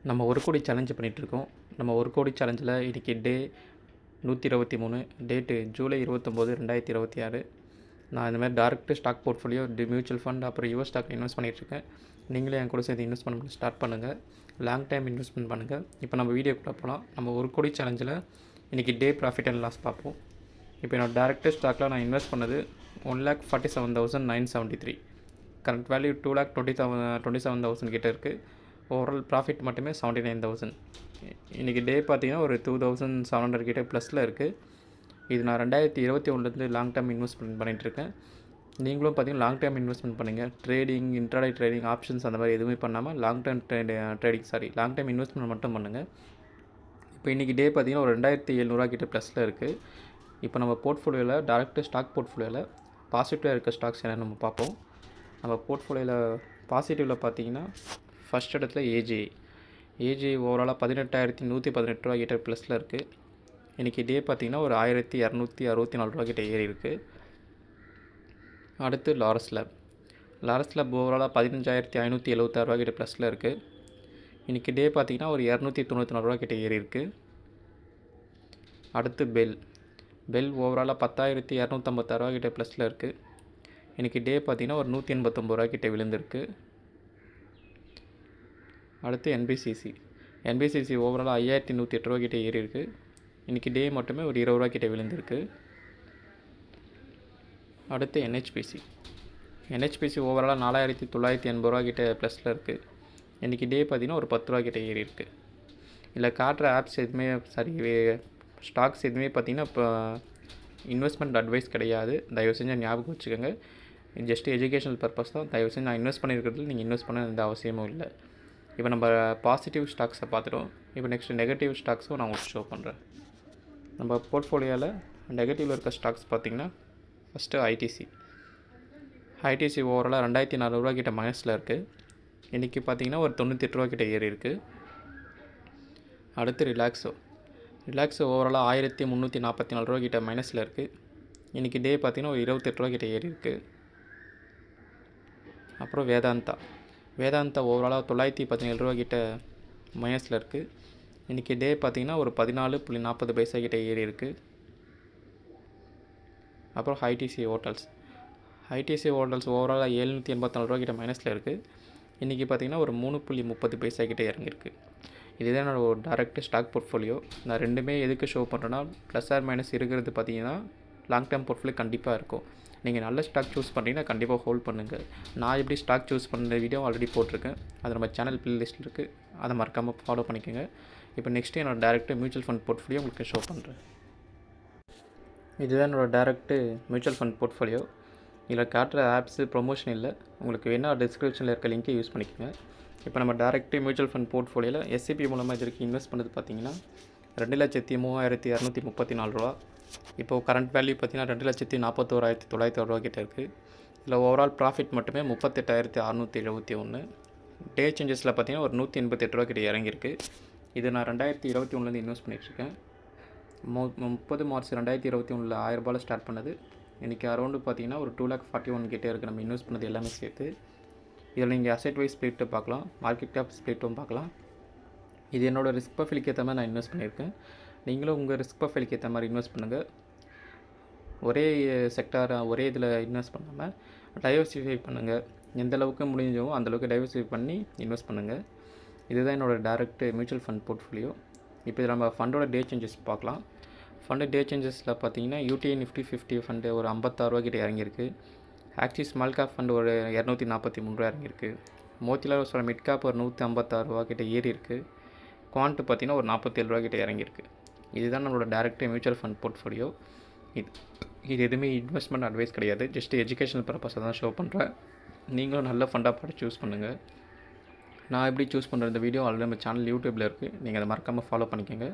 நம்ம 1 கோடி சேலஞ்ச் பண்ணிகிட்ருக்கோம். நம்ம 1 கோடி சேலஞ்சில் இன்றைக்கி டே 123, டேட்டு ஜூலை 29, 2026. நான் இந்த மாதிரி direct stock portfolio, mutual fund, அப்புறம் யுவர் ஸ்டாக் இன்வெஸ்ட் பண்ணிகிட்ருக்கேன். நீங்களே என் கூட சேர்த்து இன்வெஸ்ட் பண்ண ஸ்டார்ட் பண்ணுங்கள். லாங் டைம் இன்வெஸ்ட்மெண்ட் பண்ணுங்கள். இப்போ நம்ம வீடியோக்குள்ளே போகலாம். நம்ம 1 கோடி சேலஞ்சில் இன்றைக்கி டே ப்ராஃபிட் அண்ட் லாஸ் பார்ப்போம். இப்போ என்னோடய டைரக்ட் ஸ்டாக்கில் நான் இன்வெஸ்ட் பண்ணது 1,47,973. கரண்ட் வேல்யூ 2,27,000 கிட்டே இருக்குது. ஓவரால் ப்ராஃபிட் மட்டுமே 79,000. இன்றைக்கி டே பார்த்திங்கன்னா ஒரு 2,700 கிட்டே ப்ளஸில் இருக்குது. இது நான் 2021 லாங் டேர்ம் இன்வெஸ்ட்மெண்ட் பண்ணிகிட்ருக்கேன். நீங்களும் பார்த்திங்கன்னா லாங் டேர்ம் இன்வெஸ்ட்மெண்ட் பண்ணுங்கள். ட்ரேடிங், இன்ட்ராடே ட்ரேடிங், ஆப்ஷன்ஸ் அந்த மாதிரி எதுவுமே பண்ணாமல் லாங் டேர்ம் இன்வெஸ்ட்மெண்ட் மட்டும் பண்ணுங்கள். இப்போ இன்றைக்கி டே பார்த்திங்கன்னா ஒரு 2,700 கிட்டே ப்ளஸில் இருக்குது. இப்போ நம்ம போர்ட்ஃபோலியோவில் டைரக்ட் ஸ்டாக் போர்ட்ஃபோலியோவில் பாசிட்டிவாக இருக்க ஸ்டாக்ஸ் என்னென்னு நம்ம பார்ப்போம். நம்ம போர்ட்ஃபோலியோவில் பாசிட்டிவில் பார்த்திங்கன்னா ஃபஸ்ட் இடத்துல ஏஜிஐ ஓவராலாக 18,118 கிட்டே ப்ளஸில் இருக்குது. இன்றைக்கி டே பார்த்திங்கன்னா ஒரு 1,264 கிட்டே ஏறி இருக்குது. அடுத்து லாரஸ் லேப் ஓவராலாக 15,576 கிட்டே ப்ளஸில் இருக்குது. இன்றைக்கி டே பார்த்திங்கன்னா ஒரு 294 கிட்டே ஏறி இருக்குது. அடுத்து பெல் ஓவராலாக 10,256 கிட்டே ப்ளஸில் இருக்குது. இன்றைக்கி டே பார்த்திங்கன்னா ஒரு 189 கிட்டே விழுந்திருக்கு. அடுத்து என்பிசிசி ஓவராலாக 5,108 கிட்டே ஏறி இருக்குது. இன்றைக்கி டே மட்டுமே ஒரு 20 கிட்டே விழுந்திருக்கு. அடுத்து NHPC ஓவராலாக 4,980 கிட்டே ப்ளஸில் இருக்குது. இன்றைக்கி டே பார்த்திங்கன்னா ஒரு 10 கிட்டே ஏறி இருக்குது. இதில் காட்டுற ஆப்ஸ் எதுவுமே ஸ்டாக்ஸ் எதுவுமே பார்த்திங்கன்னா இப்போ இன்வெஸ்ட்மெண்ட் அட்வைஸ் கிடையாது. தயவு செஞ்சு ஞாபகம் வச்சுக்கோங்க. ஜஸ்ட் எஜுகேஷனல் பர்பஸ் தான். தயவு செஞ்சு நான் இன்வெஸ்ட் பண்ணியிருக்கிறதுல நீங்கள் இன்வெஸ்ட் பண்ண எந்த அவசியமும் இல்லை. இப்போ நம்ம பாசிட்டிவ் ஸ்டாக்ஸை பார்த்துட்டோம். இப்போ நெக்ஸ்ட் நெகட்டிவ் ஸ்டாக்ஸும் நான் உங்களுக்கு ஷோ பண்ணுறேன். நம்ம போர்ட்ஃபோலியோவில் நெகட்டிவில் இருக்க ஸ்டாக்ஸ் பார்த்திங்கன்னா ஃபஸ்ட்டு ஐடிசி ஓவராலாக 2,400 கிட்டே மைனஸில் இருக்குது. இன்றைக்கி பார்த்திங்கன்னா ஒரு 98 கிட்டே ஏறி இருக்குது. அடுத்து ரிலாக்ஸோ ஓவராலாக 1,344 கிட்டே மைனஸில் இருக்குது. இன்றைக்கி டே பார்த்திங்கன்னா ஒரு 28 கிட்டே ஏறி இருக்குது. அப்புறம் வேதாந்தா ஓவராலாக 917 கிட்டே மைனஸில் இருக்குது. இன்றைக்கி டே பார்த்திங்கன்னா ஒரு 14.40 கிட்டே ஏறி இருக்குது. அப்புறம் ஐடிசி ஹோட்டல்ஸ் ஓவராலாக 784 கிட்டே மைனஸில் இருக்குது. இன்றைக்கி பார்த்திங்கன்னா ஒரு 3.30 கிட்டே இறங்கியிருக்கு. இதுதான் என்னோடய ஒரு டைரக்ட் ஸ்டாக் போர்ட்ஃபோலியோ. நான் ரெண்டுமே எதுக்கு ஷோ பண்ணுறேன்னா, ப்ளஸ் ஆர் மைனஸ் இருக்கிறது பார்த்திங்கன்னா லாங் டேர்ம் போர்ட்ஃபோலியோ கண்டிப்பாக இருக்கும். நீங்கள் நல்ல ஸ்டாக் சூஸ் பண்ணுறீங்கன்னா கண்டிப்பாக ஹோல்ட் பண்ணுங்கள். நான் எப்படி ஸ்டாக் சூஸ் பண்ணுற வீடியோ ஆல்ரெடி போட்டிருக்கேன். அது நம்ம சேனல் பிளேலிஸ்ட்டில் இருக்குது. அதை மறக்காமல் ஃபாலோ பண்ணிக்கோங்க. இப்போ நெக்ஸ்ட்டு என்னோடய டைரக்ட் மியூச்சுவல் ஃபண்ட் போர்ட்ஃபோலியோ உங்களுக்கு ஷோ பண்ணுறேன். இதுதான் என்னோடய டைரக்ட் மியூச்சுவல் ஃபண்ட் போர்ட்ஃபோலியோ. இதில் காட்டுற ஆப்ஸு ப்ரொமோஷன் இல்லை. உங்களுக்கு வேணால் டிஸ்கிரிப்ஷனில் இருக்க லிங்க்கை யூஸ் பண்ணிக்கோங்க. இப்போ நம்ம டைரக்ட் மியூச்சுவல் ஃபண்ட் போர்ட்ஃபோலியோவில் எஸ்சிபி மூலமாக இதற்கு இன்வெஸ்ட் பண்ணது பார்த்திங்கன்னா 2,03,234. இப்போது கரண்ட் வேல்யூ பார்த்திங்கன்னா 2,41,960 கிட்டே இருக்குது. இதில் ஓவரால் ப்ராஃபிட் மட்டுமே 38,671. டே சேஞ்சஸில் பார்த்திங்கன்னா ஒரு 188 கிட்டே இறங்கியிருக்கு. இது நான் 2021 இன்வெஸ்ட் பண்ணிகிட்ருக்கேன். 30 மார்ச் 2021 1000 ஸ்டார்ட் பண்ணது. இன்றைக்கி அரௌண்டு பார்த்திங்கன்னா ஒரு 2,41 கிட்டே இருக்குது நம்ம இன்வெஸ்ட் பண்ணது எல்லாமே சேர்த்து. இதில் நீங்கள் அசெட் வைஸ் ஸ்ப்ளிட்டு பார்க்கலாம், மார்க்கெட் கேப் ஸ்ப்ளிட்டும் பார்க்கலாம். இது என்னோடய ரிஸ்க் ப்ரொஃபைலுக்கு ஏற்ற மாதிரி நான் இன்வெஸ்ட் பண்ணியிருக்கேன். நீங்களும் உங்கள் ரிஸ்க் ப்ரொஃபைலுக்கு ஏற்ற மாதிரி இன்வெஸ்ட் பண்ணுங்கள். ஒரே ஒரே இதில் இன்வெஸ்ட் பண்ணாமல் டைவர்சிஃபை பண்ணுங்கள். எந்த அளவுக்கு முடிஞ்சோ அந்தளவுக்கு டைவர்சிஃபை பண்ணி இன்வெஸ்ட் பண்ணுங்கள். இதுதான் என்னோடய டைரக்ட் மியூச்சுவல் ஃபண்ட் போர்ட்ஃபோலியோ. இப்போ இதில் நம்ம ஃபண்டோட டே சேஞ்சஸ் பார்க்கலாம். ஃபண்டு டே சேஞ்சஸில் பார்த்தீங்கன்னா UTI Nifty 50 ஃபண்டு ஒரு 56 கிட்டே இறங்கியிருக்கு. ஆக்சிஸ் ஸ்மால் கேப் ஃபண்டு ஒரு 243 இறங்கியிருக்கு. மோத்திலால் ஓஸ்வால் மிட் கேப் ஒரு 156 கிட்டே ஏறி இருக்குது. குவான்ட் பார்த்திங்கன்னா ஒரு 47 கிட்டே இறங்கியிருக்கு. இதுதான் நம்மளோட டைரக்ட் மியூச்சுவல் ஃபண்ட் போர்ட்ஃபோலியோ. இது எதுவுமே இன்வெஸ்ட்மெண்ட் அட்வைஸ் கிடையாது. ஜஸ்ட் எஜுகேஷனல் பர்பஸை தான் ஷோ பண்ணுறேன். நீங்களும் நல்ல ஃபண்டாக பார்த்து சூஸ் பண்ணுங்கள். நான் எப்படி சூஸ் பண்ணுற இந்த வீடியோ ஆல்ரெடி நம்ம சேனல் யூடியூப்பில் இருக்குது. நீங்கள் அதை மறக்காமல் ஃபாலோ பண்ணிக்கோங்க.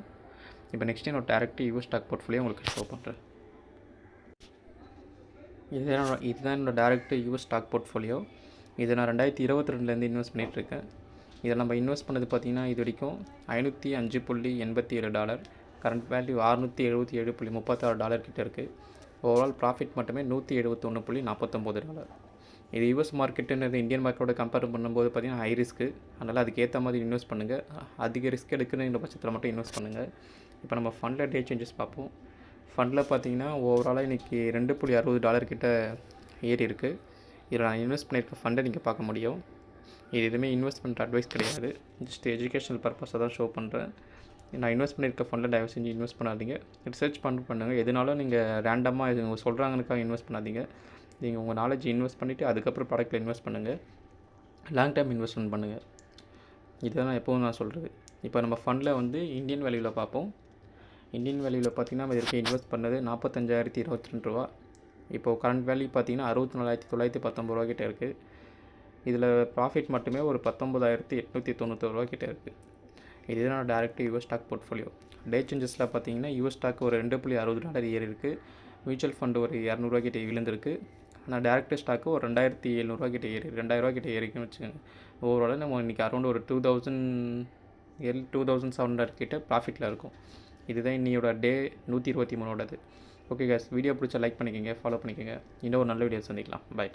இப்போ நெக்ஸ்ட் என்னோட டைரக்ட் யுவர் ஸ்டாக் போர்ட்ஃபோலியோ உங்களுக்கு ஷோ பண்ணுறேன். இதுதான் என்னோட டைரக்ட் யுவர் ஸ்டாக் போர்ட்ஃபோலியோ. இதை நான் 2022 இன்வெஸ்ட் பண்ணிகிட்ருக்கேன். இதில் நம்ம இன்வெஸ்ட் பண்ணது பார்த்திங்கன்னா இது வரைக்கும் $505.87. கரண்ட் வேல்யூ $677.36 கிட்டே இருக்குது. ஓவரால் ப்ராஃபிட் மட்டுமே $171.49. இது யூஎஸ் மார்க்கெட்டுன்றது இந்தியன் மார்க்கெட்டோட கம்பேர் பண்ணும்போது பார்த்திங்கன்னா ஹை ரிஸ்க்கு. அதனால் அதுக்கேற்ற மாதிரி இன்வெஸ்ட் பண்ணுங்கள். அதிக ரிஸ்க் எடுக்கணுங்கிற பட்சத்தில் மட்டும் இன்வெஸ்ட் பண்ணுங்கள். இப்போ நம்ம ஃபண்டில் டே சேஞ்சஸ் பார்ப்போம். ஃபண்டில் பார்த்திங்கன்னா ஓவராலாக இன்றைக்கி $2.60 கிட்ட ஏறி இருக்குது. இதில் நான் இன்வெஸ்ட் பண்ணியிருக்க ஃபண்டை நீங்கள் பார்க்க முடியும். இது எதுவுமே இன்வெஸ்ட்மெண்ட் அட்வைஸ் கிடையாது, ஜஸ்ட் எஜுகேஷனல் பர்பஸாக தான் ஷோ பண்ணுறேன். நான் இன்வெஸ்ட் பண்ணியிருக்க ஃபண்டில் தயவு செஞ்சு இன்வெஸ்ட் பண்ணாதீங்க. ரிசர்ச் பண்ணுங்கள். எதுனாலும் நீங்கள் ரேண்டமாக இவங்க சொல்கிறாங்கனுக்காக இன்வெஸ்ட் பண்ணாதீங்க. நீங்கள் உங்கள் நாலேஜ் இன்வெஸ்ட் பண்ணிவிட்டு அதுக்கப்புறம் ப்ராடக்ட்டில் இன்வெஸ்ட் பண்ணுங்கள். லாங் டைம் இன்வெஸ்ட்மெண்ட் பண்ணுங்கள். இதுதான் நான் எப்போவும் நான் சொல்கிறது. இப்போ நம்ம ஃபண்டில் வந்து இந்தியன் வேல்யூவில் பார்ப்போம். இந்தியன் வேல்யூவில் பார்த்திங்கன்னா நம்ம இதுக்கு இன்வெஸ்ட் பண்ணது $45,022. இப்போது கரண்ட் வேல்யூ பார்த்திங்கன்னா $64,919 கிட்டே இருக்குது. இதில் ப்ராஃபிட் மட்டுமே ஒரு $19,891 கிட்டே இருக்குது. இதுதான் டேரெக்ட் யூஎஸ் ஸ்டாக் போர்ட்ஃபோலியோ. டே சேஞ்சஸில் பார்த்தீங்கன்னா யூஎஸ் ஸ்டாக் ஒரு $2.60 ஏறி இருக்குது. மியூச்சுவல் ஃபண்டு ஒரு $200 கிட்டே விழுந்திருக்கு. ஆனால் டேரெக்ட் ஸ்டாக்கு ஒரு $2,700 கிட்டே ஏறி $2,000 கிட்டே ஏறிக்குன்னு வச்சுக்கோங்க. ஓவராலாக நம்ம இன்றைக்கி அரௌண்ட் ஒரு 2,700 கிட்டே ப்ராஃபிட்டில் இருக்கும். இதுதான் இன்னையோட டே 123ஓடது. ஓகே கேஸ், வீடியோ பிடிச்சா லைக் பண்ணிக்கோங்க, ஃபாலோ பண்ணிக்கோங்க. இன்னும் ஒரு நல்ல வீடியோ சந்திக்கலாம். பை.